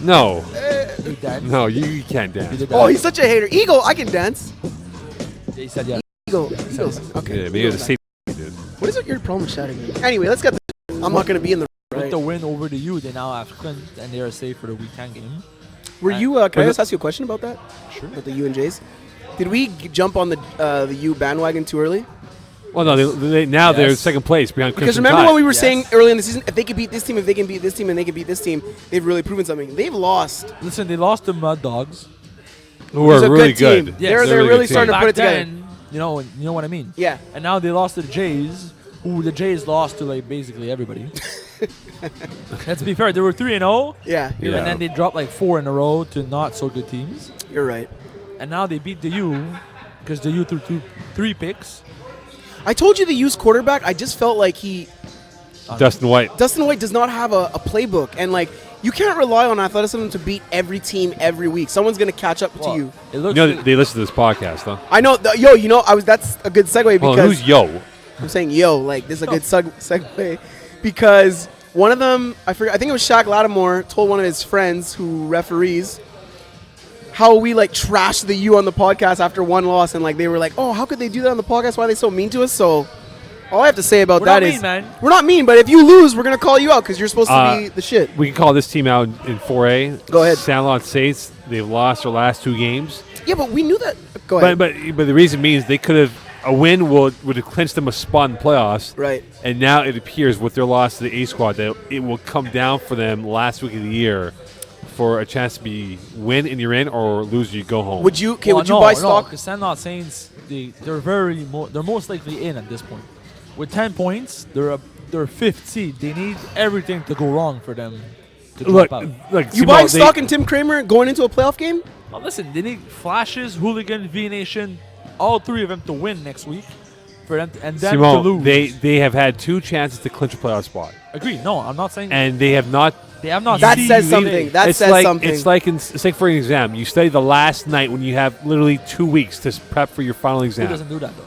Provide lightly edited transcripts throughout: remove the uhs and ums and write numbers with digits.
No. You dance? No, you can't dance. Oh, he's such a hater. Eagle, I can dance. Yeah, he said yeah. Eagle. Okay. Yeah, maybe it was the same dude. What is it your problem with shouting? Anyway, let's get I'm not going to be in the With the win over the U, they now have clinched and they are safe for the Week 10 game. Were you, can I just ask you a question about that? Sure. With the U and J's? Did we jump on the U bandwagon too early? Well, no, they're second place behind Because Crimson remember Tide. when we were saying early in the season, if they could beat this team, if they can beat this team, and they can beat this team, they've really proven something. They've lost. Listen, they lost to Mud Dogs. Who are really good. good. Yes. They're really starting to put it together. Then, you know what I mean? Yeah. And now they lost to the Jays, who the Jays lost to like basically everybody. Let's be fair, they were 3-0. Yeah. Yeah. And then they dropped like 4 in a row to not so good teams. You're right. And now they beat the U because the U threw 3 picks. I told you the U's quarterback, I just felt like Dustin White. Dustin White does not have a playbook. And, like, you can't rely on athleticism to beat every team every week. Someone's going to catch up to you. It looks They listen to this podcast, huh? I know. That's a good segue because. Well, who's yo? I'm saying like this is a good segue because one of them, I think it was Shaq Lattimore, told one of his friends who referees how we like trashed the U on the podcast after one loss, and like they were like, oh, how could they do that on the podcast? Why are they so mean to us? So all I have to say about that is we're not mean, but if you lose, we're gonna call you out because you're supposed to be the shit. We can call this team out in 4A. Go ahead. San Laurent Saints, they've lost their last 2 games. Yeah, but we knew that. Go ahead. But the reason means they could have a win would have clinched them a spot in the playoffs. Right. And now it appears with their loss to the A squad that it will come down for them last week of the year for a chance to be win and you're in or lose and you go home. Would you buy stock? Because San Laurent Saints, they're most likely in at this point. With 10 points, they're 5th seed. They need everything to go wrong for them to drop out. Look, You buying stock in Tim Kramer going into a playoff game? Well, listen, they need Flashes, Hooligan, V-Nation, all 3 of them to win next week for them and then to lose. They have had 2 chances to clinch a playoff spot. Agreed. No, I'm not saying. And they have not. They have not. That says something. That says something. It's like for an exam. You study the last night when you have literally 2 weeks to prep for your final exam. Who doesn't do that though?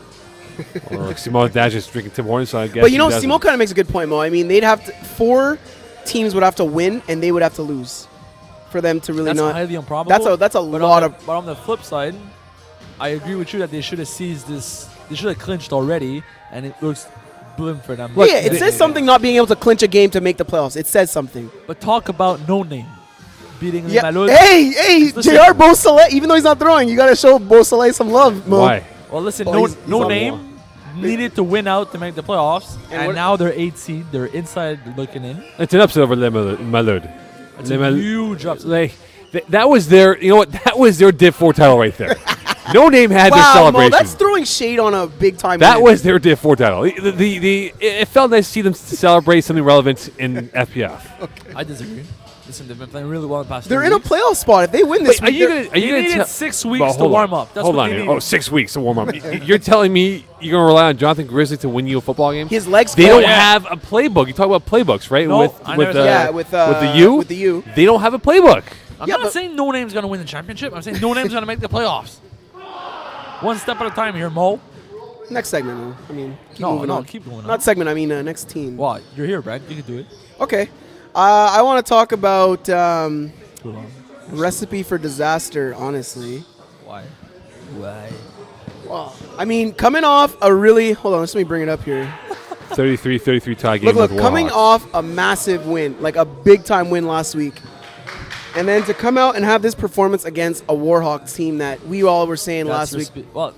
Or Simone Dash is drinking Tim Hortons, so I guess. But Simone kind of makes a good point, Mo. I mean, they'd have to 4 teams would have to win and they would have to lose for them to really That's not. highly improbable. That's a lot of. But on the flip side, I agree with you that they should have seized this. They should have clinched already, and it looks blim for them. Yeah, it says something not being able to clinch a game to make the playoffs. It says something. But talk about no name beating Yeah. Malud. Hey, JR Beausoleil, even though he's not throwing, you got to show Beausoleil some love, Mo. Why? Well, listen, he's no on name needed to win out to make the playoffs, and what- now they're 8th seed. They're inside looking in. It's an upset over Malud. It's a huge upset. That was their, that was their Div 4 title right there. No Name had their celebration. Mo, that's throwing shade on a big time. That was their Div 4 title. It felt nice to see them celebrate something relevant in FPF. Okay. I disagree. Listen, they've been playing really well in the past. They're 2 in a weeks. playoff spot. If they win this, Are you going needed to 6 weeks to warm up. That's hold what on they here. needed. 6 weeks to warm up. You're telling me you're going to rely on Jonathan Grizzly to win you a football game? his legs. They fall. don't have a playbook. You talk about playbooks, right? No, with I never the said with the U. They don't have a playbook. I'm not saying No Name's going to win the championship. I'm saying No Name's going to make the playoffs. One step at a time here, Mo. Next segment, Mo. I mean, keep moving on. Keep going on. Not segment. I mean, next team. Well, you're here, Brad. You can do it. Okay. I want to talk about recipe for disaster. Honestly. Why? Wow. I mean, coming off a really hold on. Let me bring it up here. 33 tie game. Look, with coming Warhawks. off a massive win, like a big time win last week, and then to come out and have this performance against a Warhawks team that we all were saying last week. Well,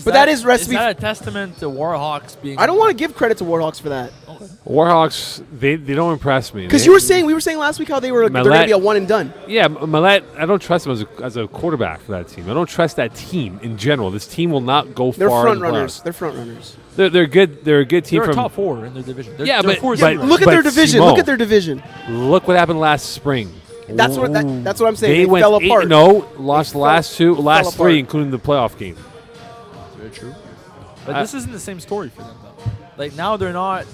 that is recipe. Is that a testament to Warhawks being? I don't want to give credit to Warhawks for that. Okay. Warhawks, they don't impress me. Because we were saying last week how they're going to be a one and done. Yeah, Millette, I don't trust him as a quarterback for that team. I don't trust that team in general. This team will not go They're far. front runners. They're front runners. They're good. They're a good team. They're from top 4 in their division. They're Look at their division. Simone, Look at their division. Look what happened last spring. That's what I'm saying. They went fell apart. 8-0, lost the last 3, including the playoff game. That's very true. But this isn't the same story for them though. Like now they're not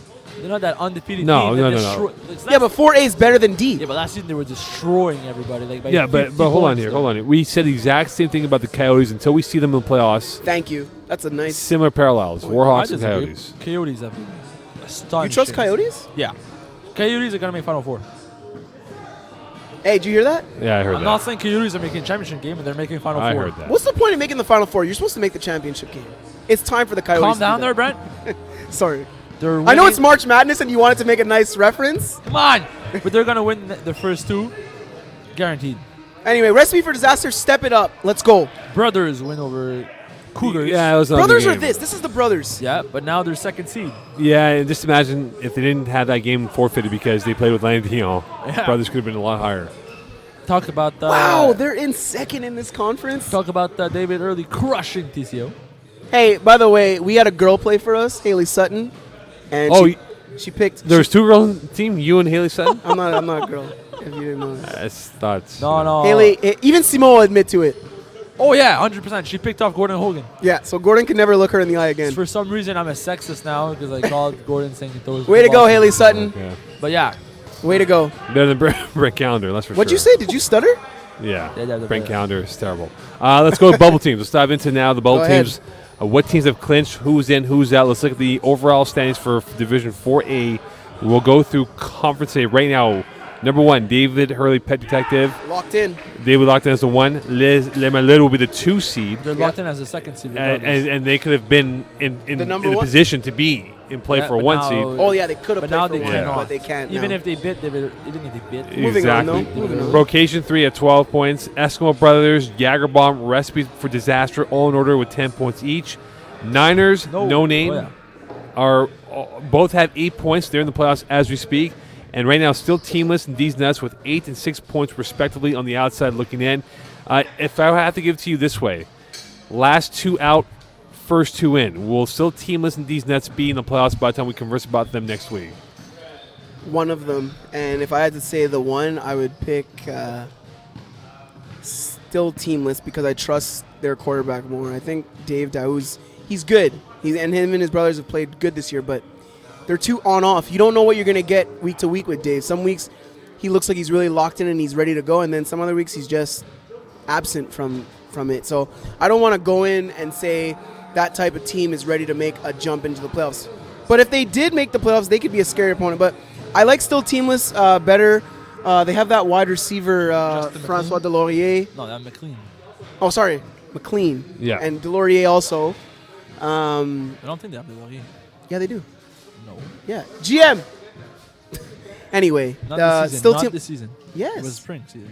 that undefeated team. No. Yeah, but 4A is better than D. Yeah, but last season they were destroying everybody. Like by but hold on here. We said the exact same thing about the Coyotes until we see them in the playoffs. Thank you. That's a nice. Similar parallels. Warhawks and Coyotes. Coyotes have been astonishing. You trust Coyotes? Yeah. Coyotes are gonna make Final Four. Hey, did you hear that? Yeah, I heard I'm that. not saying Coyotes are making championship game, and they're making Final I Four. heard that. What's the point of making the Final Four? You're supposed to make the championship game. It's time for the Coyotes. Calm to down do there, that. Brent. Sorry. They're I know winning- it's March Madness and you wanted to make a nice reference. Come on, but they're gonna win the first two, guaranteed. Anyway, Recipe for Disaster, step it up. Let's go. Brothers win over Cougars. Yeah, it was another Brothers game. are this. This is the brothers. Yeah, but now they're second seed. Yeah, and just imagine if they didn't have that game forfeited because they played with Landillon. Yeah. Brothers could have been a lot higher. Talk about Wow, they're in second in this conference. talk about David Early crushing TCO. Hey, by the way, we had a girl play for us, Haley Sutton, and Oh, she picked. There's two girls on the team, you and Haley Sutton? I'm not a girl. If you didn't know. I thought. No. Haley, even Simo will admit to it. Oh yeah, 100%. She picked off Gordon Hogan. Yeah, so Gordon can never look her in the eye again. For some reason, I'm a sexist now because I called Gordon saying he throws. Way to go, footballs. Haley Sutton. Yeah. But yeah, Way to go. Better than Brent Calendar, that's for What'd sure. you say? Did you stutter? Yeah. Yeah. Brent Calendar is terrible. Let's go to bubble teams. Let's dive into now the bubble Go ahead. teams. What teams have clinched, who's in, who's out. Let's look at the overall standings for Division 4A. We'll go through Conference A right now. Number 1, David Hurley, Pet Detective. Locked in. David locked in as the 1. Les Malheurs will be the 2 seed. they're locked in as a second seed. And, regardless. and they could have been in The number a one? position to be in play Yeah, for a but 1 now- seed. Oh yeah, they could have But played now for they one, cannot. but they can't. Even now. if they bid, even if they bid. Moving on, Exactly. though. Moving on. Vocation 3 at 12 points. Eskimo Brothers, Jagerbomb, Recipe for Disaster, all in order with 10 points each. Niners, no name, Oh, yeah. are both have 8 points. They're in the playoffs as we speak. And right now, still teamless in these nuts with 8 and 6 points respectively on the outside looking in. If I have to give it to you this way, last 2 out, first 2 in. Will still teamless in these nuts be in the playoffs by the time we converse about them next week? One of them, and if I had to say the one, I would pick still teamless because I trust their quarterback more. I think Dave Daouz, he's good. And him and his brothers have played good this year, but they're too on-off. You don't know what you're going to get week to week with Dave. Some weeks he looks like he's really locked in and he's ready to go, and then some other weeks he's just absent from it. So I don't want to go in and say that type of team is ready to make a jump into the playoffs. But if they did make the playoffs, they could be a scary opponent. But I like still teamless better. They have that wide receiver, Justin Francois McLean? Delorier. No, that's McLean. Oh, sorry, McLean. Yeah. And Delorier also. I don't think they have the Laurier. Yeah, they do. No, Yeah. GM. Anyway, not this season. still Not team. this season. Yes. It was spring season.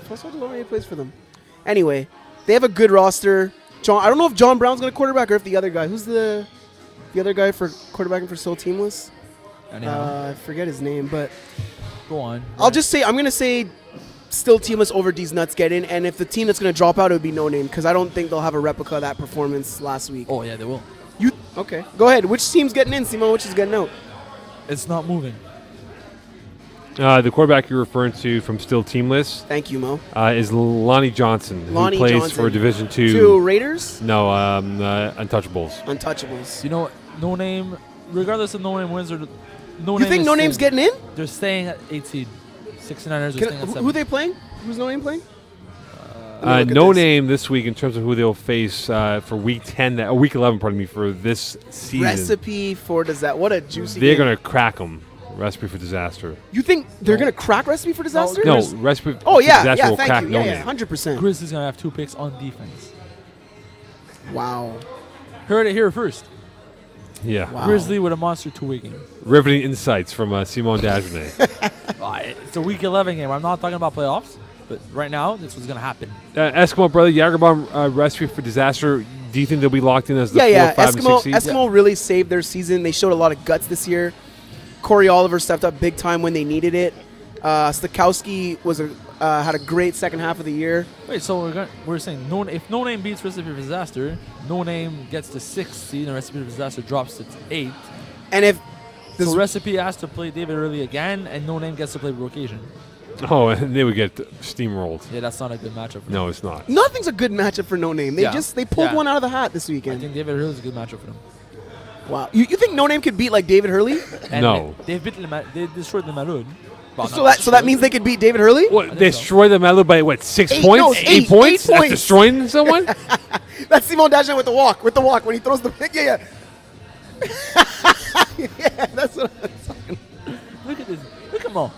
Francois Delorier plays for them. Anyway, they have a good roster. I don't know if John Brown's going to quarterback or if the other guy. Who's the other guy for quarterbacking for still teamless? Anyhow, I forget his name, but go on. I'm going to say still teamless over these nuts get in. And if the team that's going to drop out, it would be no name because I don't think they'll have a replica of that performance last week. Oh yeah, they will. Okay, go ahead. Which team's getting in, Simon? Which is getting out? It's not moving. The quarterback you're referring to from still teamless Thank you, Mo. is Lonnie Johnson, Lonnie who plays Johnson. for Division 2. Two Raiders, No, Untouchables. Untouchables. You know, no name. Regardless of no name wins or no You name. think is No Name's still- getting in? They're staying at 8 seed. 69ers are staying at 7. Who are they playing? Who's No Name playing? Let me look at No this. name this week in terms of who they'll face for week 10, week 11, pardon me, for this season. Recipe for Disaster. What a juicy They're game. going to crack them. Recipe for Disaster. You think they're going to crack Recipe for Disaster? No, Chris- Recipe Oh, for yeah. Disaster Yeah, will crack thank you. No Yeah, Name. 100%. Chris is gonna have 2 picks on defense. Wow. Heard it here first. Yeah. Wow. Grizzly with a monster 2-week game. Riveting insights from Simon Dagenet. It's a week 11 game. I'm not talking about playoffs, but right now this was gonna happen. Eskimo brother, Jagerbomb, Recipe for Disaster. Do you think they'll be locked in as the 4, Yeah. 5, and 6 seed? Eskimo really saved their season. They showed a lot of guts this year. Corey Oliver stepped up big time when they needed it. Stakowski had a great second half of the year. Wait, so we're saying if no name beats Recipe for Disaster, no name gets the 6th seed, and Recipe for Disaster drops to 8th. And if this So Recipe has to play David Early again, and no name gets to play Vocation. Oh, and they would get steamrolled. Yeah, that's not a good matchup. For No, it's not. nothing's a good matchup for No Name. They Yeah. pulled Yeah. one out of the hat this them. I weekend. think David Early is a good matchup for them. Wow. You think No Name could beat like David Hurley? And No. they destroyed the Maroon. Well, So not that means they could beat David Hurley? What, think they so. destroy the Melo by what, 6 Eight, points? no, 8 eight points? points. That's destroying someone? That's Simon Dagenet with the walk when he throws the pick. Yeah. Yeah, that's what I'm talking. Look at this. Look at Mo.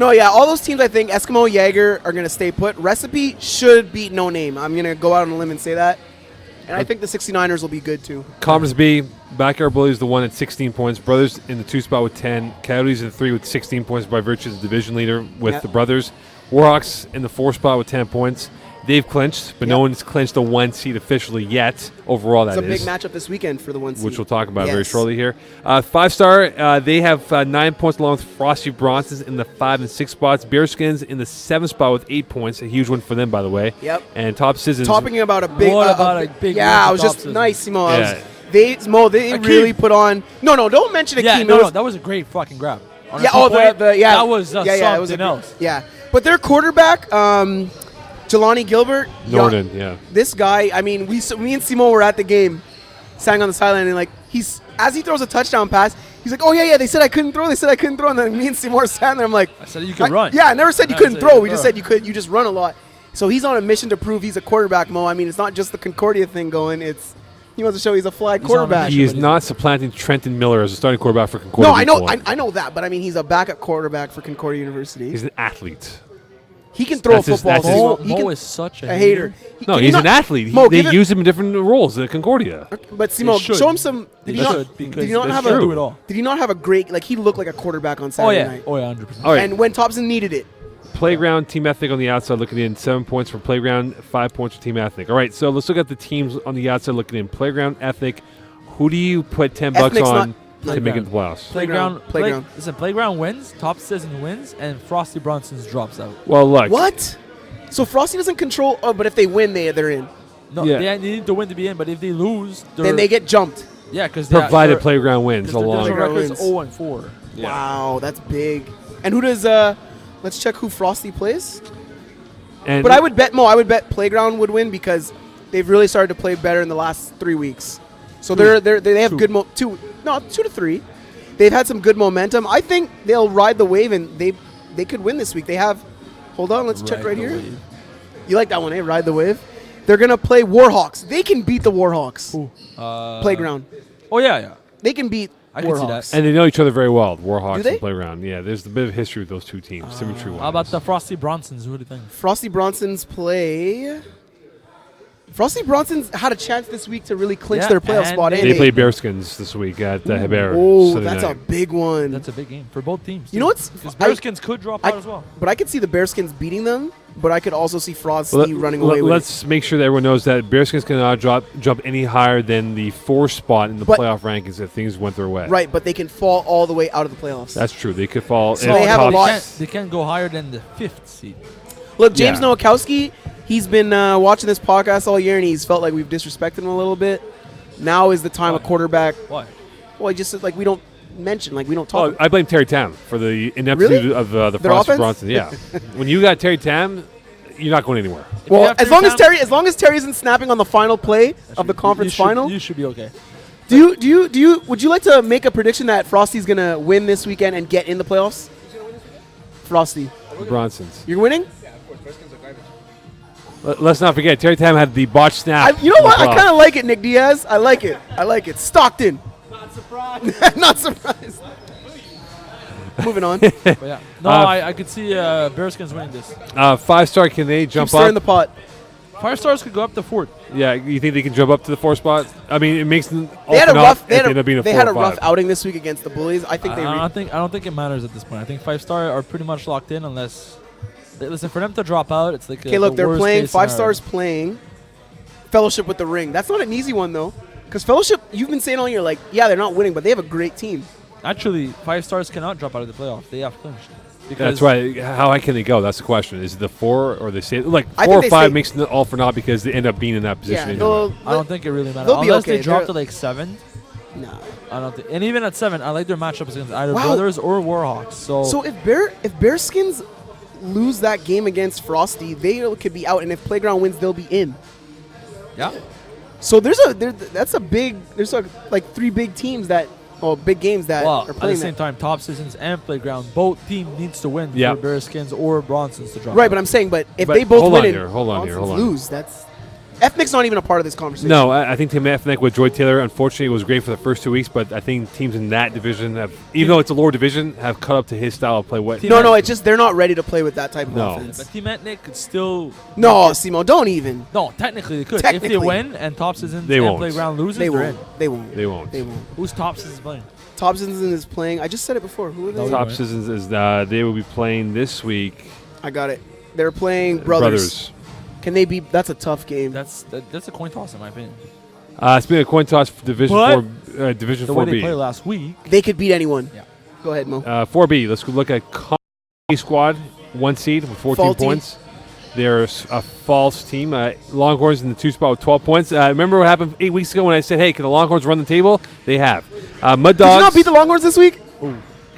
No, yeah, all those teams, I think, Eskimo, Jaeger are going to stay put. Recipe should beat No Name. I'm going to go out on a limb and say that. And I think the 69ers will be good, too. Conference B, Backyard Bullies the 1 at 16 points. Brothers in the 2 spot with 10. Coyotes in the 3 with 16 points by virtue of the division leader with Yep. the Brothers. Warhawks in the 4 spot with 10 points. They've clinched, but no Yep. one's clinched the 1 seed officially yet. Overall, It's that a big is. matchup this weekend for the 1 seed. Which we'll talk about very Yes. shortly here. 5-star, they have 9 points along with Frosty Bronsons in the 5 and 6 spots. Bearskins in the 7th spot with 8 points. A huge one for them, by the way. Yep. And Top Citizens. Talking about a big... What about a big Yeah, win I was for just... Top Citizens? Nice, Simo. Yeah. They Akeem. really put on... No, don't mention Akeem. Yeah, It no, was- no, that was a great fucking grab. On a Yeah, oh, two-point, yeah. That was it was something else. Yeah. But their quarterback, Jelani Gilbert... Norden, yeah. This guy, I mean, me and Simo were at the game, standing on the sideline, and like as he throws a touchdown pass, he's like, "Oh yeah, they said I couldn't throw. They said I couldn't throw." And then me and Simo are standing there. I'm like, I said you could run. Yeah, I never said you I couldn't said you throw. could We just throw. said you could. You just run a lot. So he's on a mission to prove he's a quarterback, Mo. I mean, it's not just the Concordia thing going. He wants to show he's a flag He's on a quarterback. mission. He is not supplanting Trenton Miller as a starting quarterback for Concordia. No, I know, before. I know that, but I mean, he's a backup quarterback for Concordia University. He's an athlete. He can throw a that's his- football. that's his- Simo. Mo He can, is such a hater. No, Can you he's not- an athlete. Mo, They give it- use him in different roles in Concordia. But Simo, should. show him some. They Did he not? should, because Did he not they have should a? do it all. Did he not have a great? Like he looked like a quarterback on Oh Saturday yeah, night. oh yeah, 100%. All right. And when Thompson needed it, Playground, Team Ethnic on the outside looking in. 7 points for Playground, 5 points for Team Ethnic. All right, so let's look at the teams on the outside looking in. Playground, Ethnic. Who do you put 10 bucks Ethnic's on not- to make it the playoffs? Playground. Listen, Playground wins, Top Citizen wins, and Frosty Bronson's drops out. Well, look. what? So Frosty doesn't control. Oh, but if they win, they're in. No, Yeah. they need to win to be in, but if they lose, Then they get jumped. yeah, because Provided Playground wins their along. Playground record's wins. 0-4. Yeah. Wow, that's big. And who does? Let's check who Frosty plays. And But I would bet I would bet Playground would win because they've really started to play better in the last 3 weeks. So they have Two. good 2 to 3. They've had some good momentum. I think they'll ride the wave and they could win this week. They have. Hold on, let's check right the here. wave. You like that one, eh? Ride the wave. They're gonna play Warhawks. They can beat the Warhawks. Who? Playground. Oh yeah. They can beat I can see Warhawks. that. And they know each other very well, Warhawks Do they? and Playground. Yeah, there's a bit of history with those two teams, symmetry-wise. How about the Frosty Bronsons? Who do you think? Frosty Bronsons play. Frosty Bronsons had a chance this week to really clinch Yeah, their playoff and spot. they- They play Bearskins this week at Hebert. Oh, Sunday that's a night. big one. That's a big game for both teams. You know what's- Because I- Bearskins could drop out as well. But I could see the Bearskins beating them. But I could also see Frosty Well, running away with it. let's make sure that everyone knows that Bearskins cannot jump any higher than the 4 spot in the But- playoff rankings if things went their way. Right, but they can fall all the way out of the playoffs. That's true. They could fall. So if they have a top- lot- They can't go higher than the 5th seed. Look, James Yeah. Nowakowski, he's been watching this podcast all year, and he's felt like we've disrespected him a little bit. Now is the time Why? a quarterback. Why? Well, he just like we don't mention, like we don't talk. Oh, I blame Terry Tam for the ineptitude Really? of the Their Frosty offense? Bronson. Yeah, when you got Terry Tam, you're not going anywhere. If you Well, have as long as Terry isn't snapping on the final play of the conference final, you should be okay. would you like to make a prediction that Frosty's gonna win this weekend and get in the playoffs? Frosty, The Bronsons. you're winning. Let's not forget, Terry Tam had the botched snap. You know in the what? I playoff. kind of like it, Nick Diaz. I like it. Stockton. Not surprised. Not surprised. Moving on. Keep But yeah. No, Uh, I could see Bearskins winning this. 5-star, can they jump stirring up? the pot. Fire Stars could go up to 4th. Yeah, you think they can jump up to the 4 spot? I mean, it makes them They had a often rough. up They if had end up being a, a they 4 had a or rough 5. outing this week against the Bullies. I think they. I don't think it matters at this point. I think 5-star are pretty much locked in unless. Listen, for them to drop out, it's like Okay, look, they're worst playing. case 5 scenario. stars playing. Fellowship with the Ring. That's not an easy one though, because Fellowship. You've been saying all year, like, yeah, they're not winning, but they have a great team. Actually, 5 stars cannot drop out of the playoff. They have clinched. That's right. How high can they go? That's the question. Is it the 4 or they say like I 4 or think they 5 say- makes it all for naught because they end up being in that position. Yeah, anyway. I don't think it really matters. they'll be Unless okay. they drop They're- to like 7. Nah. I don't think. And even at 7, I like their matchups against either Wow. Brothers or Warhawks. So So if Bearskins lose that game against Frosty, they could be out, and if Playground wins, they'll be in. yeah. So there's like 3 big teams big games that Well, are at the playing same that. time, Top Citizens and Playground, both team needs to win Yeah. for Bearskins or Bronsons to drop. Right, out. but I'm saying, but if But they both hold win on and here, hold on here, Bronsons hold on. lose, that's Ethnic's not even a part of this conversation. No, I think Team Ethnic with Joy Taylor, unfortunately, was great for the first 2 weeks, but I think teams in that division have, even though it's a lower division, have cut up to his style of play. No, it's just they're not ready to play with that type of No. offense. But Team Ethnic could still. No, Simo, don't even. No, technically they could. If Technically. they win and Thompson's They and won't. Playground loses, They they're in. won't. They won't. They won't. They won't. Who's Thompson's playing? Thompson is playing. I just said it before. Who are they? No, Top right. Citizens is they will be playing this week. I got it. They're playing Brothers. Can they be? That's a tough game. That's a coin toss in my opinion. It's been a coin toss for Division But 4, Division The way they 4B. played last week. They could beat anyone. Yeah. Go ahead, Mo. 4B, let's go look at Squad, 1 seed with 14 Faulty. points. They're a false team. Longhorns in the 2 spot with 12 points. Remember what happened 8 weeks ago when I said, hey, can the Longhorns run the table? They have. Mud Did you Dogs. not beat the Longhorns this week?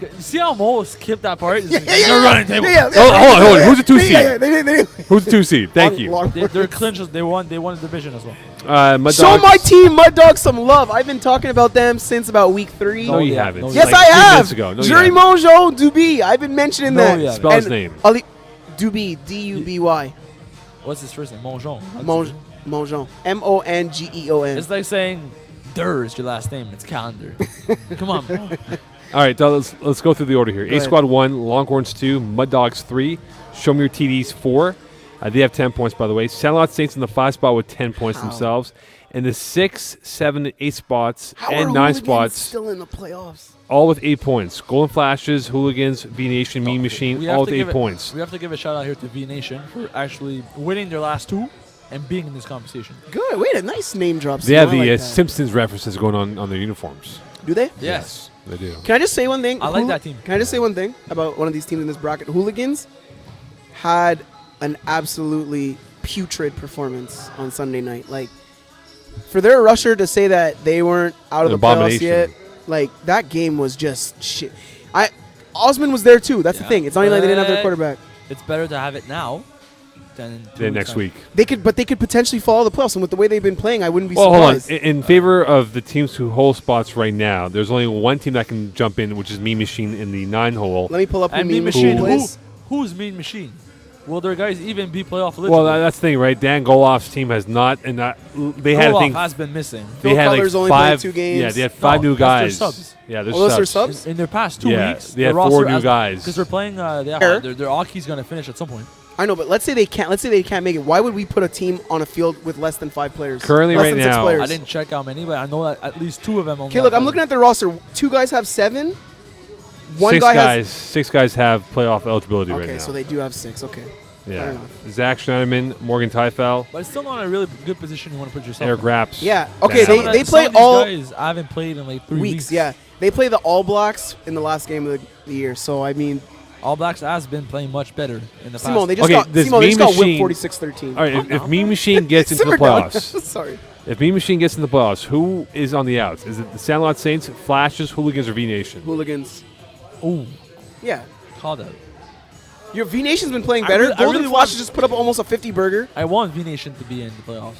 You see how Mo skipped that part? Yeah, They're running table. Hold on. Who's the 2 seed? Yeah, they did. Who's the 2 seed? Thank you. They're clinches. They won the division as well. Mud Show Dogs. my team, Mud Dogs, some love. I've been talking about them since about week 3. No, you yeah, haven't. no, It's Yes, like I 3 have. minutes ago. No, you Jury haven't. Mojo Duby. I've been mentioning No, that. you haven't. Spell his name. Duby, D-U-B-Y. What's his first name? Mongeon. Mongeon. M-O-N-G-E-O-N. It's like saying Dur is your last name. It's calendar. Come on, bro. All right, so let's go through the order here. Go A ahead. Squad 1, Longhorns 2, Mud Dogs 3, Show Me Your TDs 4. They have 10 points, by the way. Sandlot Saints in the 5 spot with 10 points How? themselves. And the 6, 7, and 8 spots How and are 9 Hooligans spots, still in the playoffs? all with 8 points. Golden Flashes, Hooligans, V Nation, Mean Machine, We all have with to 8 give points. We have to give a shout out here to V Nation for actually winning their last 2 and being in this conversation. Good. Wait, a nice name drop. They have Simo. I the like that. Simpsons references going on their uniforms. Do they? Yes. They do. Can I just say one thing? I like that team. Can I just say one thing about one of these teams in this bracket? Hooligans had an absolutely putrid performance on Sunday night. Like, for their rusher to say that they weren't out of An the playoffs abomination. yet, like, that game was just shit. Osmond was there too. That's the Yeah. thing. It's not even like they didn't have their But quarterback. It's better to have it now than Then next week. They could potentially follow the playoffs. And with the way they've been playing, I wouldn't be Well, hold on. surprised. In favor of the teams who hold spots right now, there's only one team that can jump in, which is Mean Machine in the 9 hole. Let me pull up who And Mean Mean Machine Machine. plays. Who's Mean Machine? Will their guys even be playoff eligible? Well, that's the thing, right? Dan Goloff's team has not, and they had, I Koloff think, has been missing. they Phil had like Cutler's only played 5. 2 games. Yeah, they had 5 No, new that's their guys. subs. Yeah, they're Oh, those are subs. subs? In their past 2 Yeah, weeks, they had their 4 roster new guys. because they're playing. Fair. Their Aki's gonna finish at some point. I know, but let's say they can't. Let's say they can't make it. Why would we put a team on a field with less than 5 players? Currently less right than 6 now- players. I didn't check how many, but I know that at least 2 of them. Okay, look, I'm looking at the roster. 2 guys have 7. One guy has. 6 guys have playoff eligibility right Okay, now. so they do have 6. Okay. fair yeah. enough. Zach Schneiderman, Morgan Tyfel, But it's still not a really good position you want to put yourself Eric in. Raps. Yeah. Okay, Yeah. they play some of all these guys haven't played in like 3 weeks. Yeah, they play the All Blacks in the last game of the year. So I mean, All Blacks has been playing much better in the past. Simone, they just Okay, got this Simone, they just Mean got whipped Machine- 46-13. All right, if Mean Machine gets into the Simmer down. playoffs, Sorry. if Mean Machine gets into the playoffs, who is on the outs? Is it the Sandlot Saints, Flashes, Hooligans, or V Nation? Hooligans. Ooh, Yeah. called out. Your V Nation's been playing I better. really- I Golden really Flashes want- just put up almost a 50 burger. I want V Nation to be in the playoffs.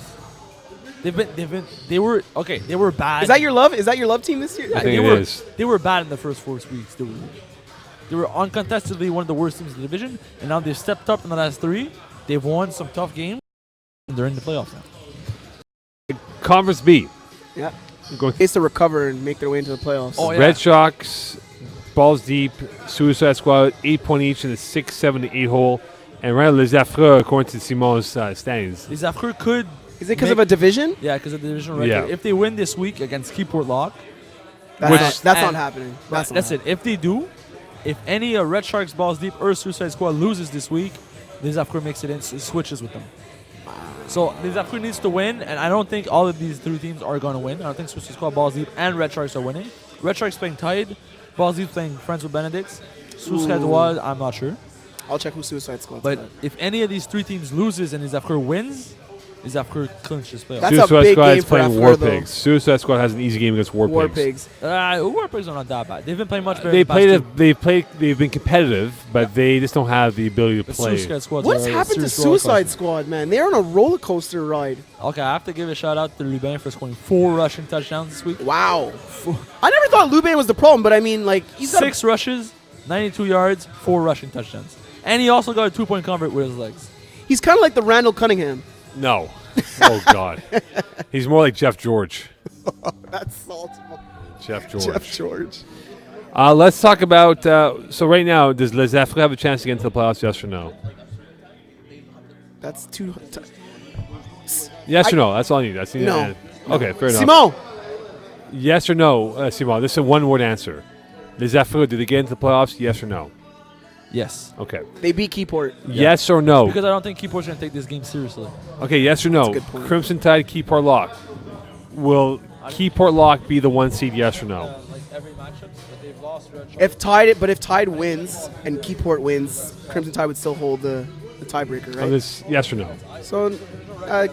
They were bad. Is that your love? Is that your love team this year? Yeah, I think they it were, is. They were bad in the first 4 weeks. They were uncontestedly one of the worst teams in the division, and now they've stepped up in the last 3. They've won some tough games, and they're in the playoffs now. Conference B. Yeah. Going It's to recover and make their way into the playoffs. Oh, yeah. Red Sharks, Balls Deep, Suicide Squad, 8 point each in the 6, 7, and 8 hole. And right now, Les Affreux, according to Simon's standings. Les Affreux could. Is it because of a division? Yeah, because of the division record. Yeah. If they win this week against Keyport Lock, That's not and- happening. that's That's it. If they do, if any Red Sharks, Balls Deep, or Suicide Squad loses this week, Les Affreux makes it in, switches with them. So Les Affreux needs to win, and I don't think all of these 3 teams are going to win. I don't think Suicide Squad, Balls Deep, and Red Sharks are winning. Red Sharks playing Tide, Balls Deep playing Friends with Benedicts. Suicide Ooh. Squad, I'm not sure. I'll check who Suicide Squad. But if any of these 3 teams loses and Les Affreux wins, Les Affreux clinches playoffs. That's a Suicide big Squad game is for playing Affreux, War though. Pigs. Suicide Squad has an easy game against War War Pigs. Pigs. War Pigs are not that bad. They've been playing much better. They've been competitive, but they just don't have the ability to The play. Suicide Squad's What's a happened to serious roller Suicide coaster. Squad, man? They're on a roller coaster ride. Okay, I have to give a shout out to Lubin for scoring 4 rushing touchdowns this week. Wow. I never thought Lubin was the problem, but I mean, like, he's got 6 rushes, 92 yards, 4 rushing touchdowns. And he also got a 2-point convert with his legs. he's kind of like the Randall Cunningham. No. Oh, God. He's more like Jeff George. That's salty. Jeff George. Jeff George. Let's talk about. So right now, does Les Afrique have a chance to get into the playoffs? Yes or no? That's too. Yes or no? That's all I need. That's No. Okay, fair enough. Simon. Yes or no, Simon? This is a one-word answer. Les Afrique, do they get into the playoffs? Yes or no? Yes. Okay. They beat Keyport. Yes or no? Because I don't think Keyport's going to take this game seriously. Okay, yes or no? That's a good point. Crimson Tide, Keyport Lock. Will Keyport Lock be the 1 seed? Yes or no? Like every matchup that they've lost, If Tide wins and Keyport wins, Crimson Tide would still hold the tiebreaker, right? Yes or no? So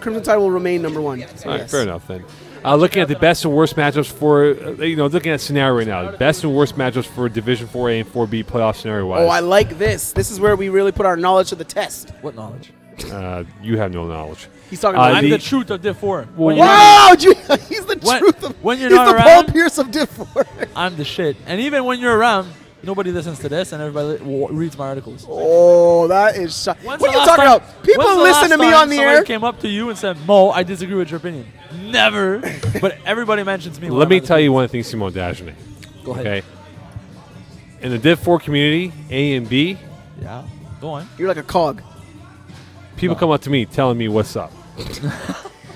Crimson Tide will remain number 1. So All right, yes. fair enough then. Looking at the best and worst matchups for, looking at scenario right now, best and worst matchups for Division 4A and 4B playoff scenario-wise. Oh, I like this. This is where we really put our knowledge to the test. What knowledge? You have no knowledge. He's talking about. I'm the truth of Div 4. Well, Wow, he's the When- truth of. when you're he's not the Paul around- Pierce of Div 4. I'm the shit. And even when you're around, nobody listens to this and everybody reads my articles. Oh, that is. When's What are the you last talking time- about? People when's the listen last to me time on the somebody air. came up to you and said, Mo, I disagree with your opinion. Never. But everybody mentions me. when Let I'm me at the tell you games. one thing, Simon Dagenet. Go ahead. Okay. In the Div 4 community, A and B, Yeah. Go on. You're like a cog. people come up to me telling me what's up.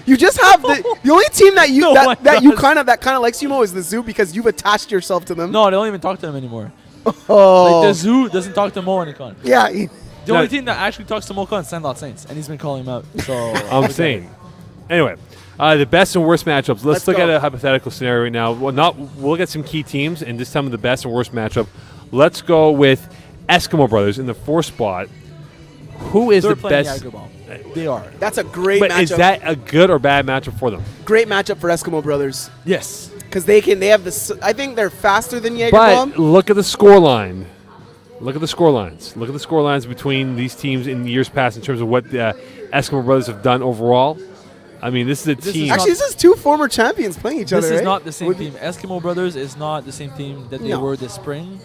You just have the only team that you No one that you does. kind of likes you, Mo, is the Zoo because you've attached yourself to them. No, they don't even talk to them anymore. Oh. Like the Zoo doesn't talk to Mo Anikon. Yeah. The No. only team that actually talks to Mo is Sandlot Saints, and he's been calling him out. So I'm saying. Anyway, the best and worst matchups. Let's look go. at a hypothetical scenario right now. We'll look at some key teams, and this time of the best and worst matchup. Let's go with Eskimo Brothers in the 4th spot. Who is they're the playing best? Jager Bomb. They are. That's a great But matchup. is that a good or bad matchup for them? Great matchup for Eskimo Brothers Yes. because they have this. I think they're faster than Jaeger But Bomb. look at the scoreline. Look at the scorelines. Look at the scorelines between these teams in years past in terms of what the Eskimo Brothers have done overall. I mean, this is a This is team. not- Actually, this is 2 former champions playing each This other. is right? not the same Would- team. Eskimo Brothers is not the same team that they No. were this spring.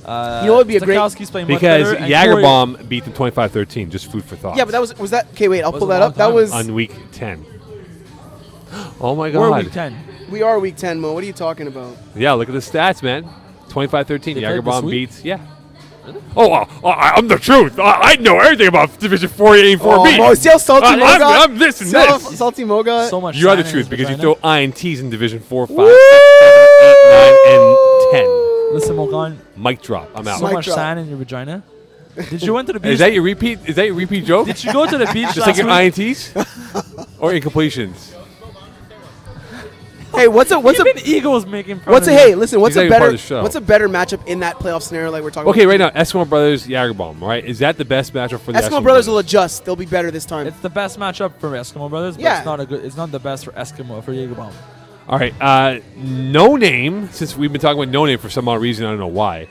You know what would be a great- Stakowski's playing much because better, and Jager Corey- Bomb beat them 25-13. Just food for thought. Yeah, but that was that. Okay, wait, I'll Was pull a that long up. That time. was on week 10. Oh my We're God! week 10. we are week 10, Mo. What are you talking about? Yeah, look at the stats, man. 25-13. They Jager played this Bomb week? beats. Yeah. I'm the truth. I know everything about Division 4A and 4B. Oh, Mo, see how salty I'm- Mo got? I'm this and See how this. salty Mo got? So much. You are the sand in truth his because you vagina. throw INTs in Division 4, 5, 6, Woo! 7, 8, 9, and 10. Listen, Mokan, Mic drop. I'm out. so Mic much drop. sand in your vagina. Did you went to the beach? Is that your repeat? Is that your repeat joke? Did you go to the beach Just like last your week? INTs or incompletions? Hey, what's a Even Eagles making fun what's of a you. hey? Listen, what's He's not a even part better of the show. what's a better matchup in that playoff scenario like we're talking? Okay, about? right now, Eskimo Brothers, Jager Bomb, right? Is that the best matchup for the Eskimo Brothers will adjust. They'll be better this time. It's the best matchup for Eskimo Brothers, but Yeah. it's not a good. It's not the best for Eskimo for Jager Bomb. All right, No Name, since we've been talking about No Name for some odd reason, I don't know why.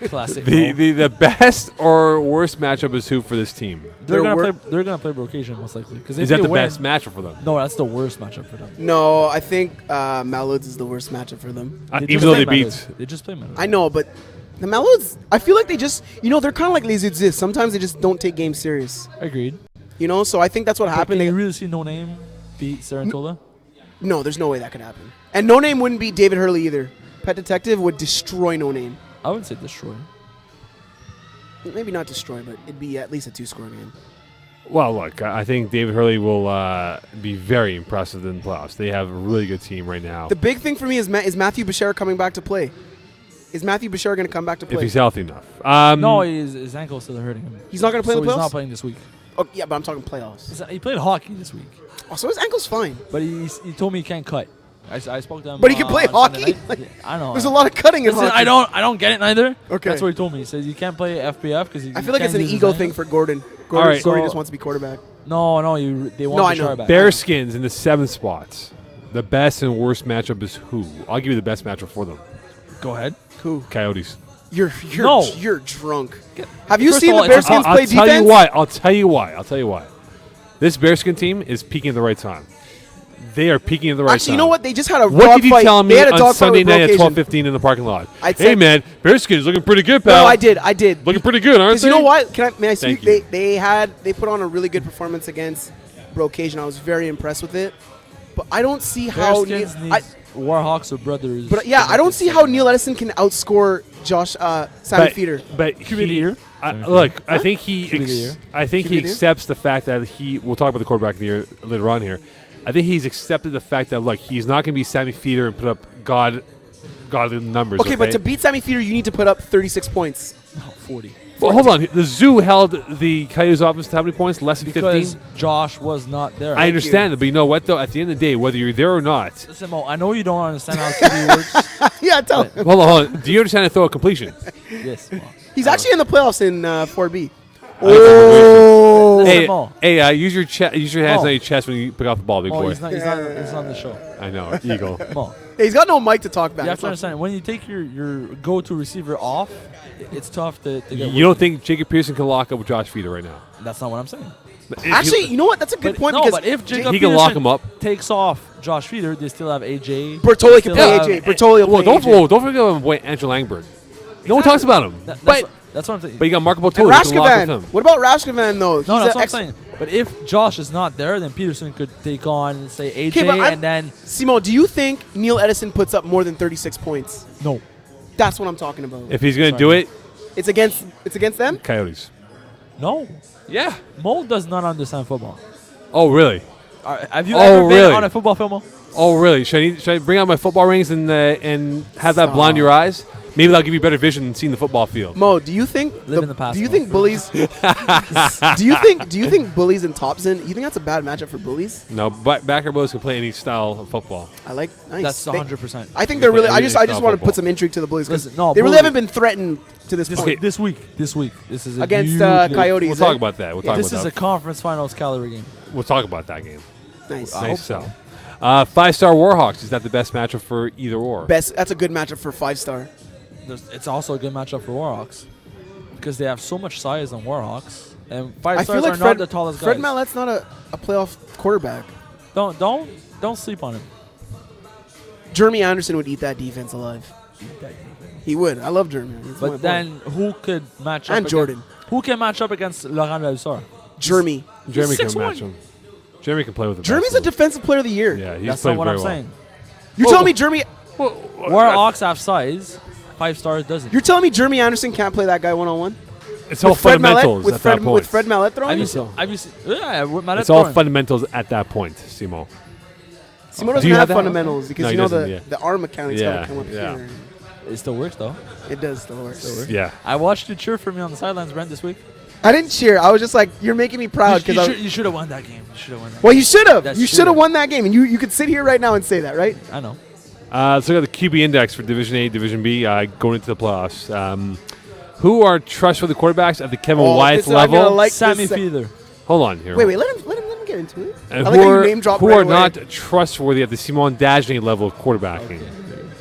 Classic. The best or worst matchup is who for this team? They're Their gonna wor- play. They're gonna play Brocation most likely because Is that the best matchup for them? No, that's the worst matchup for them. No, I think Malouds is the worst matchup for them. They Even just though play they beat. Malouds. They just play Malouds. I know, but the Malouds, I feel like they just, they're kind of like Les Udzis. Sometimes they just don't take games serious. Agreed. So I think that's what happened. Can you really see No Name beat Sarantola? No, there's no way that could happen. And No Name wouldn't beat David Hurley either. Pet Detective would destroy No Name. I wouldn't say destroy. Maybe not destroy, but it'd be at least a 2-score game. Well, look, I think David Hurley will be very impressive in the playoffs. They have a really good team right now. The big thing for me is Matthew Bashir coming back to play. Is Matthew Bashir going to come back to play? If he's healthy enough. No, his ankle's still hurting him. He's not gonna play so in the he's playoffs? not playing this week. Oh, yeah, but I'm talking playoffs. He played hockey this week, Oh, so his ankle's fine. but he told me he can't cut. I spoke to him. But he can play on Sunday hockey? night. Yeah, I know. There's a lot of cutting in Listen, hockey. I don't get it neither. Okay. That's what he told me. He says you can't play FBF because I feel like it's an ego thing for Gordon. All right. Gordon So- just wants to be quarterback. No, they want No, I Bashar know. back. Bearskins in the 7th spots. The best and worst matchup is who? I'll give you the best matchup for them. Go ahead. Who? Coyotes. You're No. You're drunk. Have you First seen of all, the Bearskins I'll play tell defense? you why. I'll tell you why. This Bearskin team is peaking at the right time. They are peaking at the right time. Actually, you know what? They just had a What dog did you fight. tell They me had a on dog Sunday fight night at with 12:15 in the parking lot? I Hey said- man, Bearskins looking pretty good, pal. No, I did. Looking pretty good, aren't Because they? you know what? May I speak? Thank you. They put on a really good performance against Brocasian. I was very impressed with it. But I don't see how Bearskins needs Warhawks or Brothers. But yeah, I don't see how Neil Edison can outscore Sammy Feeder. But QB of the year. Look, I think he QB of the year. accepts the fact that we'll talk about the quarterback of the year later on here. I think he's accepted the fact that, look, he's not going to be Sammy Feeder and put up godly numbers. Okay, but to beat Sammy Feeder, you need to put up 36 points. No, 40. Well, hold on. The Zoo held the Coyotes' offense to how many points? Less than 15? Because Josh was not there. I understand it, but you know what, though? At the end of the day, whether you're there or not. Listen, Mo, I know you don't understand how QB works. Yeah, tell him. Hold on. Do you understand how to throw a completion? Yes, Mo. He's actually in the playoffs in 4B. Oh. Hey, Mo. use your hands Mo. on your chest when you pick off the ball, big Oh, boy. he's on the show. I know. Eagle. Mo. Hey, he's got no mic to talk back. You have to understand, when you take your go-to receiver off, it's tough to get You don't think Jacob Pearson can lock up with Josh Feeder right now? That's not what I'm saying. Actually, you know what? That's a good point. No, because but if Jacob he can lock Peterson him up. takes off Josh Feeder, they still have AJ. Bertoli can Still play have- AJ. Bertoli will play AJ. Don't forget about my boy Andrew Langberg. No one talks about him. That's what I'm saying. But you got Marco And Bertoli who can lock with Rashkevan. him. What about Rashkevan, though? No, that's what I'm saying. But if Josh is not there, then Peterson could take on, say, AJ, Okay, but and then Simo, do you think Neil Edison puts up more than 36 points? no. That's what I'm talking about. If he's going to do Sorry. it, It's against them? Coyotes. No. Yeah. Mo does not understand football. Oh, really? Have you Oh, ever been really? on a football film, Mo? Oh, really? Should I bring out my football rings and have that Stop. blind your eyes? Maybe that'll give you better vision than seeing the football field. Mo, do you think Live in the past, do you Mo. think bullies do you think bullies and Thompson, you think that's a bad matchup for bullies? No, backer boys can play any style of football. I like nice. That's They- 100%. I think they're really I just Style want to football. put some intrigue to the bullies because Listen, no, they really bully- haven't been threatened to this point. This week. This is a Against huge Coyotes. game. What do you We'll say? talk about that. We'll talk This is about a that. conference finals caliber game. We'll talk about that game. Nice. I Nice hope sell. 5-star Warhawks. Is that the best matchup for either or? That's a good matchup for 5-star. It's also a good matchup for Warhawks because they have so much size on Warhawks, and I 5 feel stars like are Fred, not the tallest Fred guys. Mallette's not a playoff quarterback. Don't sleep on him. Jeremy Anderson would eat that defense alive. He would. I love Jeremy. He's my boy. But then who could match up? And Jordan. Who can match up against Laurent Lavisseur? Jeremy. Jeremy can 6'1". match him. Jeremy can play with him. Jeremy's a defensive player of the year. Yeah, he's That's played not what very I'm well. saying. You're telling me Jeremy Warhawks have size. 5 stars doesn't. You're telling me Jeremy Anderson can't play that guy one-on-one? It's all fundamentals at that point. With Fred Mallette throwing? Have you seen? Yeah, with Mallet It's all throwing. fundamentals at that point, Simo. Simo Do doesn't you have have that? fundamentals because No, you he know doesn't, yeah. the arm mechanic's got Yeah, to come up yeah. here. It still works though. It does still work. Yeah. I watched you cheer for me on the sidelines, Brent, this week. I didn't cheer. I was just like, you're making me proud. You should have won that game. You should have won that. Well, you should have. That's You true. should have won that game. And you could sit here right now and say that, right? I know. Let's look at the QB index for Division A, Division B, going into the playoffs. Who are trustworthy quarterbacks at the Kevin Wyeth this- I'm gonna level? like Sammy this. Feeder. Hold on here. Wait, let him get into it. And I like how you name drop who right are away. not trustworthy at the Simon Dagenet level of quarterbacking?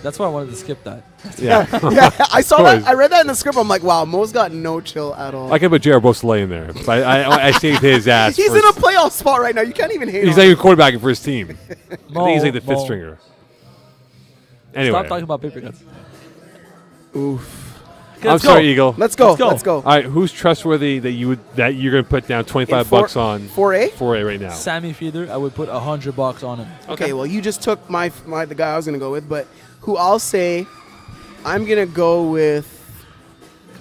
That's why I wanted to skip that. Yeah. Yeah, I saw Of that. course. I read that in the script. I'm like, wow, Mo's got no chill at all. I could put Jared Beausoleil in there. But I saved his ass. He's for in a playoff spot right now. You can't even hate He's on not him. even quarterbacking for his team. I think he's like the fifth Mo. stringer. Anyway. Stop talking about paper cuts. Oof. Okay, I'm let's sorry, go. Eagle. Let's go. Let's go. Let's go. All right, who's trustworthy that you're going to put down 25 bucks on 4A? 4A right now? Sammy Feeder, I would put $100 on him. Okay, well, you just took the guy I was gonna go with, but who I'll say, I'm gonna go with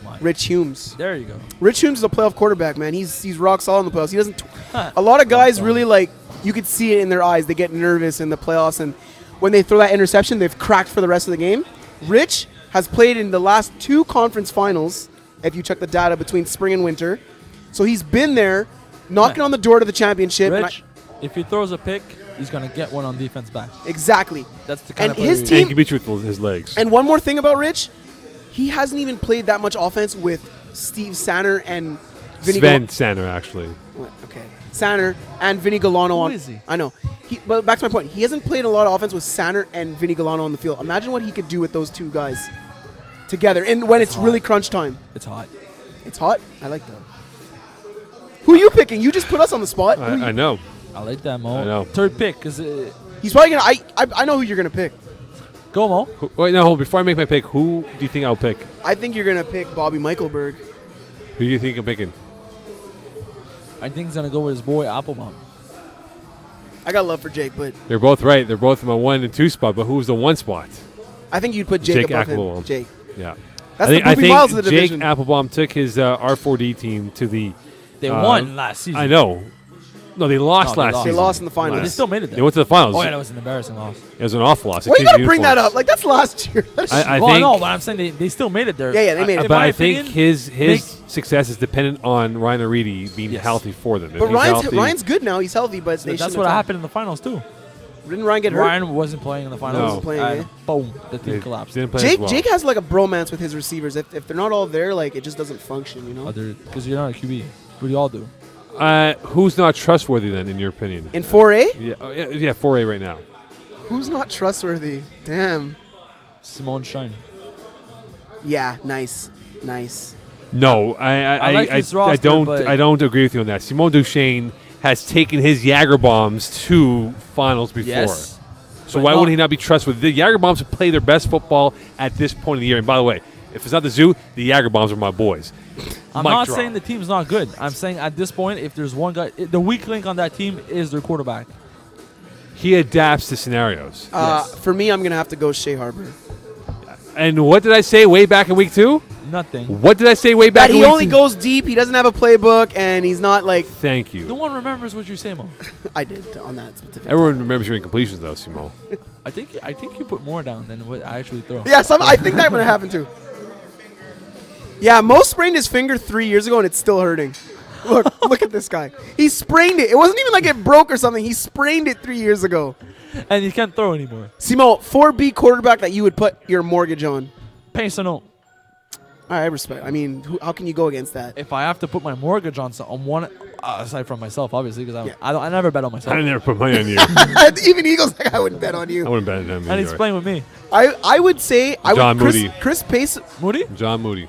Come on. Rich Humes. There you go. Rich Humes is a playoff quarterback, man. He's rock solid in the playoffs. He doesn't. A lot of guys really like. You could see it in their eyes. They get nervous in the playoffs, and when they throw that interception, they've cracked for the rest of the game. Rich has played in the last 2 conference finals. If you check the data between spring and winter, so he's been there, knocking on the door to the championship. and Rich, if he throws a pick, he's going to get one on defense back. exactly. That's the kind And of player his he is. team- And he can beat you with his legs. And one more thing about Rich, he hasn't even played that much offense with Steve Sanner and Vinny Sven Sander, actually. Okay. Sanner and Vinny Galano on. is he? I know. But back to my point. He hasn't played a lot of offense with Sanner and Vinny Galano on the field. Imagine what he could do with those 2 guys together. And when it's really crunch time. It's hot. It's hot. I like that. Who are you picking? You just put us on the spot. Who you- I know. I like that, Mo. I know. Third pick. Cause, He's probably gonna. I know who you're gonna pick. go, Mo. Wait, no, hold. Before I make my pick, who do you think I'll pick? I think you're gonna pick Bobby Michaelberg. Who do you think I'm picking? I think he's going to go with his boy, Applebaum. I got love for Jake, but They're both right. They're both in my 1 and 2 spot. But who's the 1 spot? I think you'd put Jake above Applebaum. him. Jake. Yeah. That's I the think Boopy Miles of the Jake division. Applebaum took his R4D team to the. They won last season. I know. No, they lost No, they last lost. They season. lost in the finals. They still made it there. They went to the finals. Oh, yeah, that was an embarrassing loss. It was an awful loss. They Why you changed gotta bring that uniforms. up? Like that's last year. I Well, think, no, but I'm saying they still made it there. Yeah, they made it. In but my I think opinion, his makes- success is dependent on Ryan Aridi being Yes. healthy for them. If But he's healthy- Ryan's good now. He's healthy, but they that's shouldn't what have happened in the finals too. Didn't Ryan get hurt? Ryan wasn't playing in the finals. No. Wasn't playing, and eh? boom, the They team collapsed. didn't play Jake as well. Jake has like a bromance with his receivers. If they're not all there, like it just doesn't function, you know. Because you're not a QB. What do you all do? Who's not trustworthy then, in your opinion? In 4A, Yeah, 4A right now. who's not trustworthy? Damn. Simone Shine. Yeah, nice. No, I like his roster, don't. but- I don't agree with you on that. Simone Duchesne has taken his Jagger Bombs to finals before. Yes. So But why not- would he not be trustworthy? The Jagger Bombs play their best football at this point of the year. And by the way, if it's not the Zoo, the Jagger Bombs are my boys. I'm Mic not drop. saying the team's not good. I'm saying at this point, if there's one guy, the weak link on that team is their quarterback. He adapts to scenarios. Yes. For me, I'm gonna have to go Shea Harbor. And what did I say way back in week 2? Nothing. What did I say way back That in he week only 2? goes deep. He doesn't have a playbook, and he's not like Thank you. No one remembers what you say, Mo. I did on that specific. Everyone remembers your incompletions, though, Simone. I think you put more down than what I actually throw. Yeah, I think that would happen too. Yeah, Mo sprained his finger 3 years ago, and it's still hurting. Look at this guy. He sprained it. It wasn't even like it broke or something. He sprained it 3 years ago. And you can't throw anymore. Simo, 4B quarterback that you would put your mortgage on. Personal. All right, I respect. I mean, how can you go against that? If I have to put my mortgage on one, aside from myself, obviously, because Yeah. I never bet on myself. I never put money on you. Even Eagles, like, I wouldn't bet on I you. wouldn't bet on him And he's either. playing with me. I would say I John would Moody. Chris Pace. Moody? John Moody.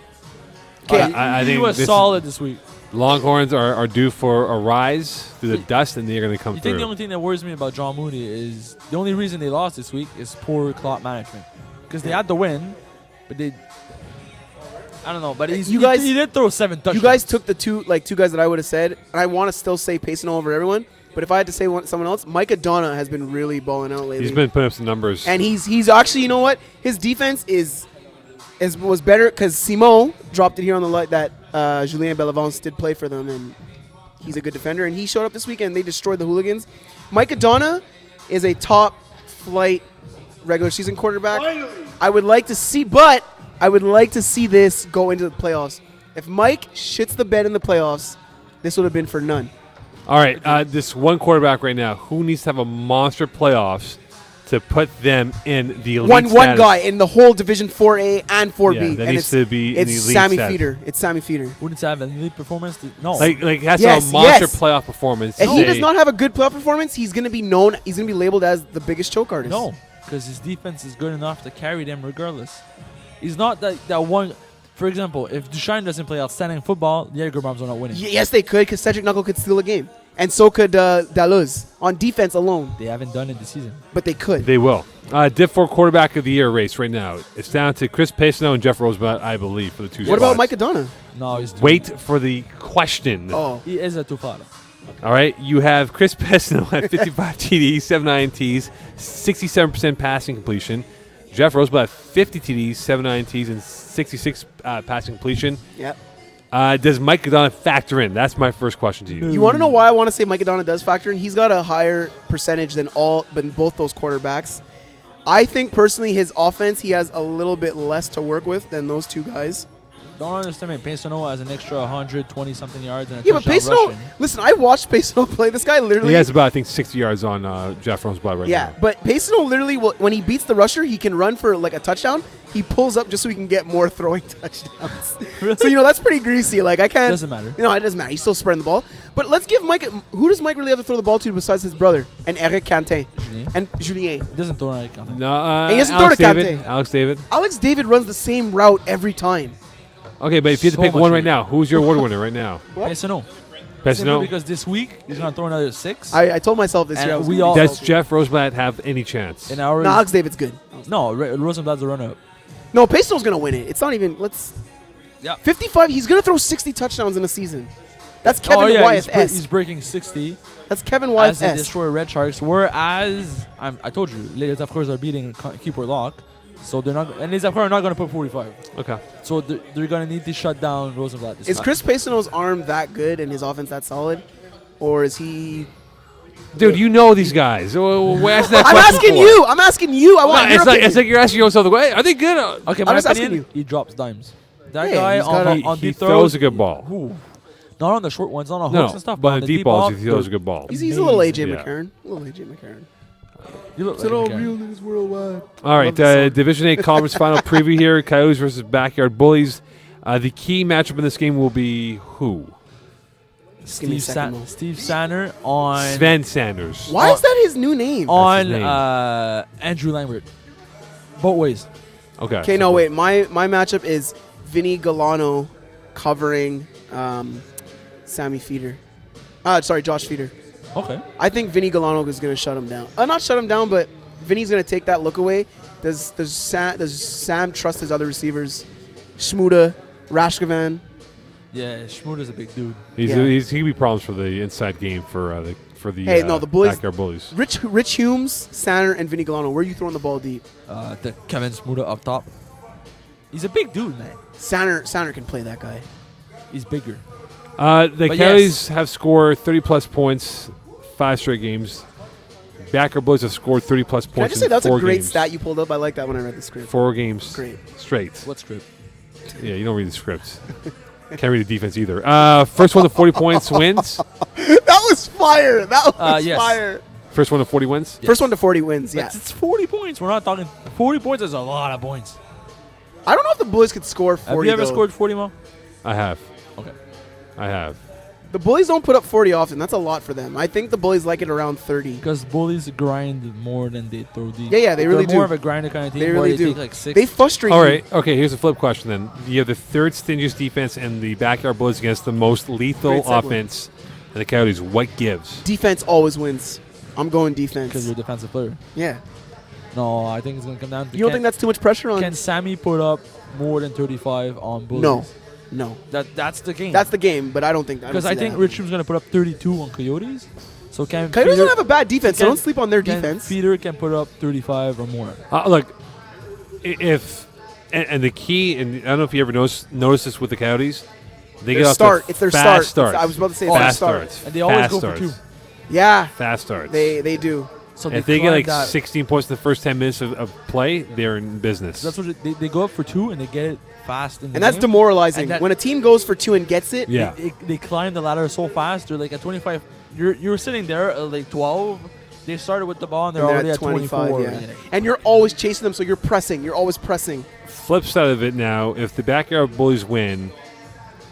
Okay, I he think was this- solid this week. Longhorns are due for a rise through the dust, and they're going to come You think the through. only thing that worries me about John Moody is the only reason they lost this week is poor clock management. Because they had the win, but they. I don't know, but You guys- he did throw 7 touchdowns. you guys took the two guys that I would have said, and I want to still say Payson over everyone. But if I had to say someone else, Micah Donna has been really balling out lately. He's been putting up some numbers. And he's actually, you know what? His defense was better because Simon dropped it here on the light that Julien Bellavance did play for them, and he's a good defender. And he showed up this weekend. They destroyed the Hooligans. Micah Donna is a top flight regular season quarterback. I would like to see this go into the playoffs. If Mike shits the bed in the playoffs, this would have been for none. All right, this one quarterback right now, who needs to have a monster playoffs to put them in the elite One status? guy in the whole Division 4A and 4B. Yeah, that and needs to be in it's the elite Sammy status. Feeder. It's Sammy Feeder. Wouldn't have an elite performance. No. Like has to Yes, have a monster yes. playoff performance. If to he say- does not have a good playoff performance, he's going to be known. He's going to be labeled as the biggest choke artist. No, because his defense is good enough to carry them regardless. He's not that one. For example, if Duchesne doesn't play outstanding football, the Jaeger Bombs are not winning. Yes, they could, because Cedric Knuckle could steal a game, and so could Daluz on defense alone. They haven't done it this season. But they could. They will. Div 4 quarterback of the year race right now. It's down to Chris Pacino and Jeff Roosevelt, I believe, for the two What spots. about Mike Adona? No, he's too. Wait for the question. Oh, He is a too far. All right, you have Chris Pacino at 55 TDs, 7 INTs, 67% passing completion. Jeff Roosevelt at 50 TDs, 7 INTs, and 66 passing completion. yeah. Does Mike Adona factor in? That's my first question to you. You want to know why I want to say Mike Adona does factor in? He's got a higher percentage than both those quarterbacks. I think personally his offense, he has a little bit less to work with than those two guys. Don't understand me. Payson has an extra 120-something yards and a Yeah, but touchdown Payson, rushing. listen, I watched Payson play. This guy literally. He has about, I think, 60 yards on Jeff Roosevelt right Yeah, now. but Payson literally, when he beats the rusher, he can run for like a touchdown. He pulls up just so he can get more throwing touchdowns. Really? So, that's pretty greasy. Like, I can't. Doesn't matter. No, it doesn't matter. He's still spreading the ball. But let's give Mike. Who does Mike really have to throw the ball to besides his brother? And Eric Cantin. Julien. And Julien. He doesn't throw like nothing. No, he doesn't Alex throw to David. Kante. Alex David. Alex David runs the same route every time. Okay, but if you had to So pick much one right lead. now, who's your award winner right now? Payson. Simply Pacino? because this week he's gonna throw another 6. I told myself this And year. I was we gonna all- be Does salty. Jeff Roosevelt have any chance? in our No, Alex David's good. no, Rosenblad's a runner-up. No, Payson's going to win it. It's not even. Let's. Yeah. 55. He's going to throw 60 touchdowns in a season. That's Kevin He's Wyeth. breaking 60 That's Kevin as Wyeth. they destroy Red Sharks. Whereas I told you, Les Afro are beating Keeper Lock, so they're not. And Les Afro are not going to put 45. Okay. So they're going to need to shut down Rosenblatt. This Is time. Chris Pacino's arm that good and his offense that solid, or is he? Dude, you know these guys. We're asking that I'm question asking for. you. I'm asking you. I want No, your it's like opinion. you're asking yourself, "Wait, are they good?" Okay, my just asking opinion, you. he drops dimes. That Yeah, guy he's got on he deep throws a good ball. Ooh. Not on the short ones, not on No, hooks and stuff. but on on the the deep balls, ball, he throws a good ball. He's a little AJ Yeah. McCarron. A little AJ McCarron. You look It's like an all McCarron. real news worldwide. All right, Love the song. Division 8 Conference Final preview here. Coyotes versus Backyard Bullies. The key matchup in this game will be who? Just give me a second, Mo. Steve Sander on Sven Sanders. Why is that his new name? on name. Andrew Lambert. Both ways. Okay. Okay, no, wait. My matchup is Vinny Galano covering Sammy Feeder. Sorry, Josh Feeder. Okay. I think Vinny Galano is going to shut him down. Not shut him down, but Vinny's going to take that look away. Does Sam trust his other receivers? Shmuda, Rashkovan. Yeah, Schmooder's a big dude. He Yeah. can be problems for the inside game for the Hey, no, the Bullies- Backyard Bullies. Rich Humes, Sander, and Vinny Galano. Where are you throwing the ball deep? The Kevin Smuda up top. He's a big dude, man. Sander can play that guy. He's bigger. The But Coyotes have scored 30-plus points 5 straight games. Backyard Bullies have scored 30-plus Can I points just say in that's 4 a great games. stat you pulled up? I like that when I read the script. 4 games Great. straight. What script? Yeah, you don't read the scripts. Can't read the defense either. First one to 40 points wins. That was fire. That was Yes. fire. First one to 40 wins. First one to 40 wins, yeah. It's 40 points. We're not talking 40 points is a lot of points. I don't know if the Bullies could score 40, Have you ever though. scored 40, Mo? I have. Okay. I have. The Bullies don't put up 40 often. That's a lot for them. I think the Bullies like it around 30. Because bullies grind more than they throw deep. Yeah, they really They're more do. of a grinder kind of team. They where really do. Take like 6. They frustrate All you. right. Okay, here's a flip question then. You have the third stingiest defense and the Backyard Bullies against the most lethal Great segue. offense. And the Coyotes, what gives? Defense always wins. I'm going defense. Because you're a defensive player. Yeah. No, I think it's going to come down to You don't think that's too much pressure on? Can Sammy put up more than 35 on bullies? No. No. That's the game. That's the game, but I don't think that. Because I think Richard's going to put up 32 on Coyotes. So can Coyotes Feeder, don't have a bad defense, so can- don't sleep on their can defense. Feeder can put up 35 or more. Look, if and the key, and I don't know if you ever noticed this with the Coyotes, they Their get off start. to It's their fast start. starts. I was about to say it's their fast start. starts. And they always Fast go starts. for 2. Yeah, Fast starts. they do. So if they get climb like that. 16 points in the first 10 minutes of play, they're in business. That's what they go up for 2 and they get it fast in the And that's game. demoralizing. And that- When a team goes for 2 and gets it, Yeah. They climb the ladder so fast. They're like at 25. You're sitting there at like 12. They started with the ball and they're and already they're at 24. yeah. And you're always chasing them, so you're pressing. You're always pressing. Flip side of it now, if the Backyard Bullies win,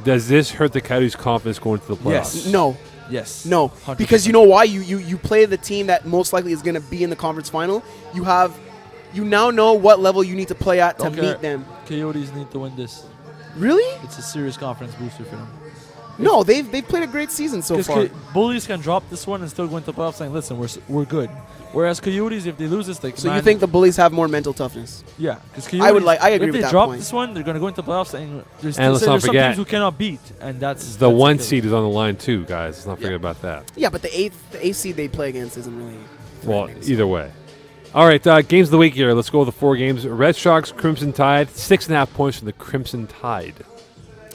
does this hurt the Coyotes' confidence going to the playoffs? Yes. No, Yes. no, 100%. because you know why? You play the team that most likely is going to be in the conference final. You now know what level you need to play at to Don't care. meet them. Coyotes need to win this. Really? It's a serious confidence booster for them. No, they've played a great season so far. Bullies can drop this one and still go into the playoffs saying, listen, we're good. Whereas Coyotes, if they lose this, they So you think the Bullies have more mental toughness? Yeah, because I agree if with they that drop point. this one, they're going to go into the playoffs saying there's, And let's not there's some forget, teams who cannot beat, and that's The that's one okay. seed is on the line too, guys. Let's not forget Yeah. about that. Yeah, but the eighth seed they play against isn't really. Well, threatening, so. either way. All right, games of the week here. Let's go with the 4 games. Red Sox, Crimson Tide. 6.5 points from the Crimson Tide.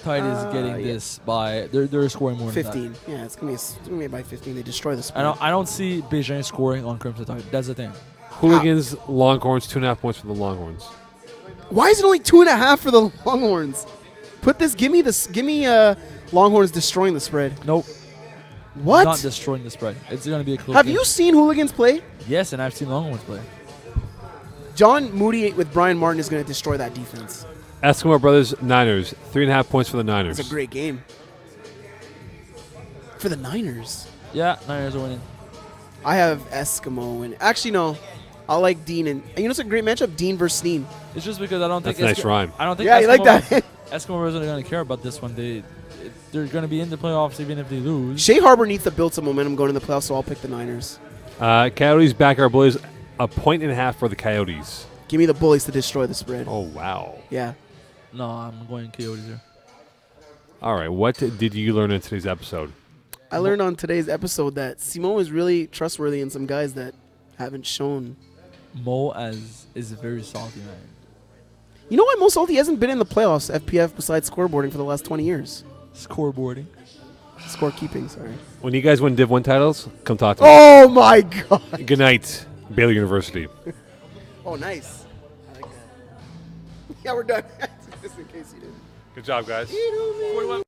Tide is getting yeah. this by they're scoring more than 15. Yeah, it's gonna be by 15. They destroy the that. spread. I don't see Beijing scoring on Crimson Tide. That's the thing. Hooligans, Longhorns. 2.5 points for the Longhorns. Why is it only 2.5 for the Longhorns? Give me Longhorns destroying the spread. Nope. What? Not destroying the spread. It's going to be a close Have game. you seen Hooligans play? Yes, and I've seen Longhorns play. John Moody with Brian Martin is going to destroy that defense. Eskimo Brothers, Niners. 3.5 points for the Niners. It's a great game. For the Niners, Yeah, Niners are winning. I have Eskimo and actually no, I like Dean and you know it's a great matchup. Dean versus Steen. It's just because I don't think That's a nice rhyme. I don't think Yeah, you like that? Eskimo Brothers are going to care about this one. They're going to be in the playoffs even if they lose. Shea Harbor needs to build some momentum going in the playoffs, so I'll pick the Niners. Coyotes, Backyard Bullies. 1.5 for the Coyotes. Give me the Bullies to destroy the spread. Oh, wow. Yeah. No, I'm going Coyotes here. All right. What did you learn in today's episode? I learned on today's episode that Simon is really trustworthy in some guys that haven't shown. Mo is a very salty man. You know why Mo Salty hasn't been in the playoffs, FPF, besides scoreboarding for the last 20 years? Scoreboarding. Scorekeeping, sorry. When you guys win Div 1 titles, come talk to me. Oh, my God. Good night, Baylor University. Oh, nice. I like that. Yeah, we're done. Just in case you didn't. Good job, guys. 41.